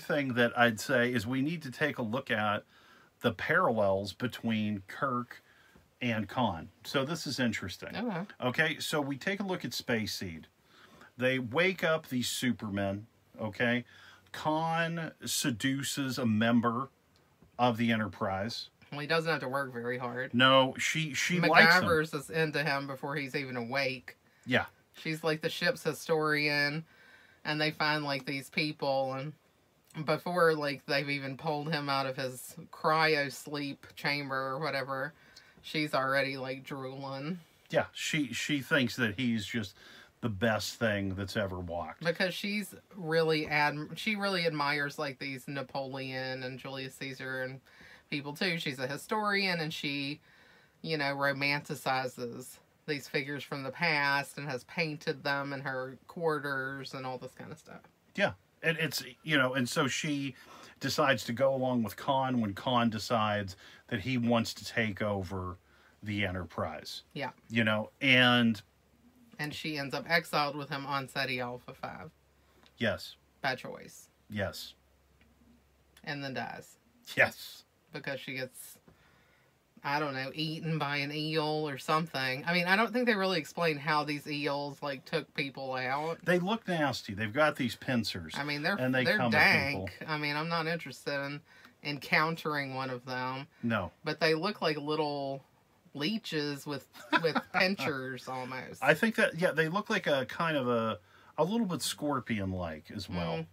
thing that I'd say is we need to take a look at the parallels between Kirk and Khan. So this is interesting. Okay. Okay, so we take a look at Space Seed. They wake up these supermen, okay? Khan seduces a member of the Enterprise. Well, he doesn't have to work very hard. No, she likes him. MacGyver's is into him before he's even awake. Yeah. She's like the ship's historian, and they find like these people, and before like they've even pulled him out of his cryo sleep chamber or whatever, she's already like drooling. Yeah, she thinks that he's just the best thing that's ever walked. Because she really admires like these Napoleon and Julius Caesar and people too. She's a historian, and she, romanticizes these figures from the past and has painted them in her quarters and all this kind of stuff. Yeah. And it's, and so she decides to go along with Khan when Khan decides that he wants to take over the Enterprise. Yeah. And she ends up exiled with him on Ceti Alpha 5. Yes. By choice. Yes. And then dies. Yes. Because she gets, I don't know, eaten by an eel or something. I mean, I don't think they really explain how these eels, like, took people out. They look nasty. They've got these pincers. I mean, they're come dank. I mean, I'm not interested in encountering one of them. No. But they look like little leeches with pinchers almost. I think that, yeah, they look like a kind of a little bit scorpion-like as well.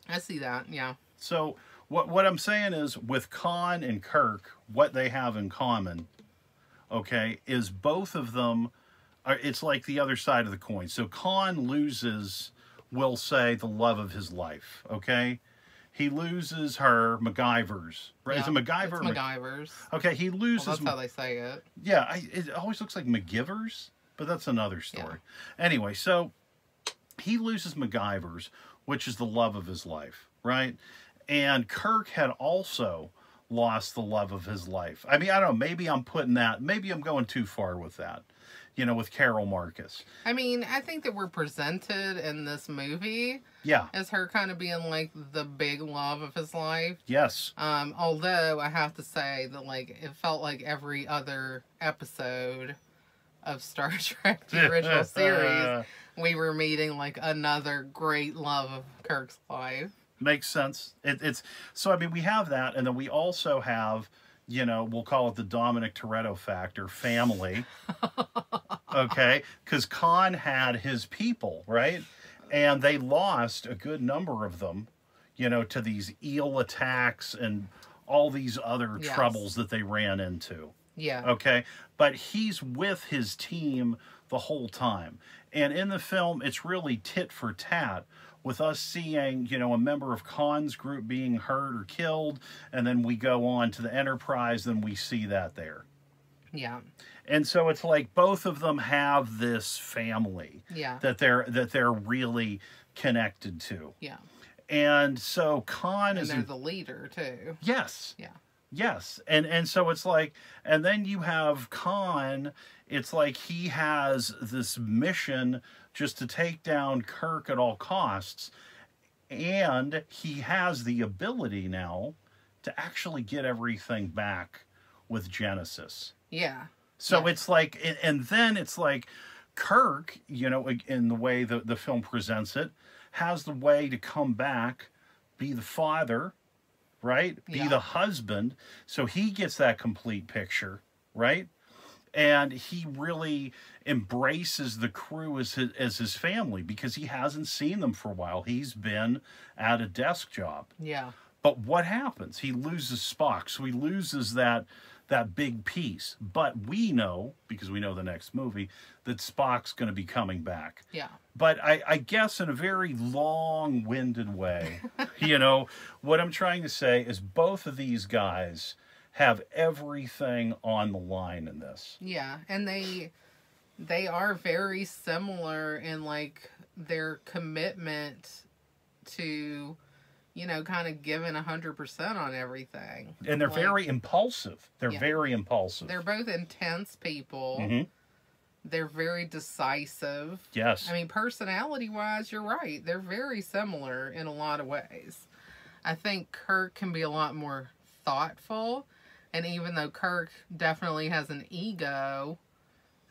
I see that, yeah. So what I'm saying is with Khan and Kirk, what they have in common, okay, is both of them, it's like the other side of the coin. So Khan loses, we'll say, the love of his life, okay? He loses her, MacGyver's. Right? Yeah, is it MacGyver? It's MacGyver's. Okay, he loses... Well, that's how they say it. Yeah, it always looks like MacGyver's, but that's another story. Yeah. Anyway, so he loses MacGyver's, which is the love of his life, right? And Kirk had also lost the love of his life. I mean, I don't know, maybe I'm going too far with that. With Carol Marcus. I mean, I think that we're presented in this movie as her kind of being, like, the big love of his life. Yes. Although, I have to say that, like, it felt like every other episode of Star Trek, the original series, we were meeting, like, another great love of Kirk's life. Makes sense. So, I mean, we have that, and then we also have... we'll call it the Dominic Toretto factor, family. Okay? Because Khan had his people, right? And they lost a good number of them, to these eel attacks and all these other troubles that they ran into. Yeah. Okay? But he's with his team the whole time. And in the film, it's really tit for tat, with us seeing, a member of Khan's group being hurt or killed, and then we go on to the Enterprise, and we see that there. Yeah. And so it's like both of them have this family that they're really connected to. Yeah. And so Khan is... And they're the leader, too. Yes. Yeah. Yes. And so it's like... And then you have Khan... It's like he has this mission just to take down Kirk at all costs. And he has the ability now to actually get everything back with Genesis. Yeah. So it's like, and then it's like Kirk, in the way the film presents it, has the way to come back, be the father, right? Be the husband. So he gets that complete picture, right? And he really embraces the crew as his family because he hasn't seen them for a while. He's been at a desk job. Yeah. But what happens? He loses Spock. So he loses that big piece. But we know, because we know the next movie, that Spock's going to be coming back. Yeah. But I guess in a very long-winded way, what I'm trying to say is both of these guys have everything on the line in this. Yeah, and they are very similar in, like, their commitment to, kind of giving 100% on everything. And they're very impulsive. They're very impulsive. They're both intense people. Mm-hmm. They're very decisive. Yes. I mean, personality-wise, you're right. They're very similar in a lot of ways. I think Kirk can be a lot more thoughtful. And even though Kirk definitely has an ego,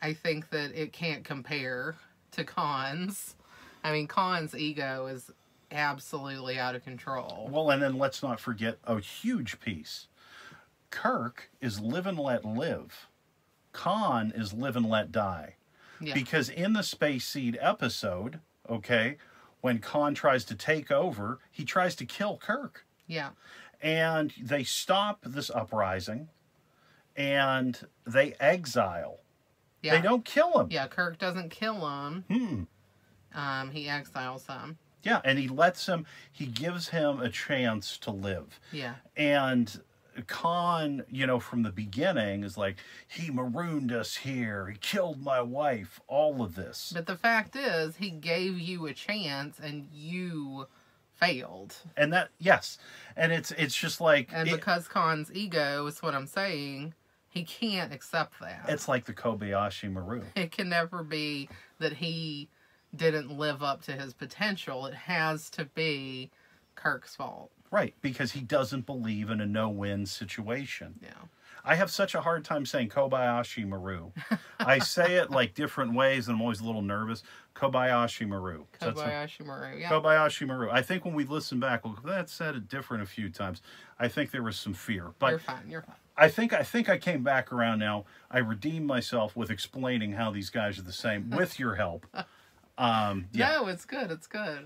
I think that it can't compare to Khan's. I mean, Khan's ego is absolutely out of control. Well, and then let's not forget a huge piece. Kirk is live and let live. Khan is live and let die. Yeah. Because in the Space Seed episode, okay, when Khan tries to take over, he tries to kill Kirk. Yeah. And they stop this uprising, and they exile. Yeah. They don't kill him. Yeah, Kirk doesn't kill him. He exiles him. Yeah, and he gives him a chance to live. Yeah. And Khan, from the beginning is like, he marooned us here, he killed my wife, all of this. But the fact is, he gave you a chance and you failed. And yes. And it's just like... And because Khan's ego is what I'm saying, he can't accept that. It's like the Kobayashi Maru. It can never be that he didn't live up to his potential. It has to be Kirk's fault. Right, because he doesn't believe in a no-win situation. Yeah. I have such a hard time saying Kobayashi Maru. I say it like different ways, and I'm always a little nervous. Kobayashi Maru. Kobayashi Maru, yeah. Kobayashi Maru. I think when we listen back, that said it different a few times. I think there was some fear. But you're fine, you're fine. I think I came back around now. I redeemed myself with explaining how these guys are the same, with your help. Yeah. No, it's good, it's good.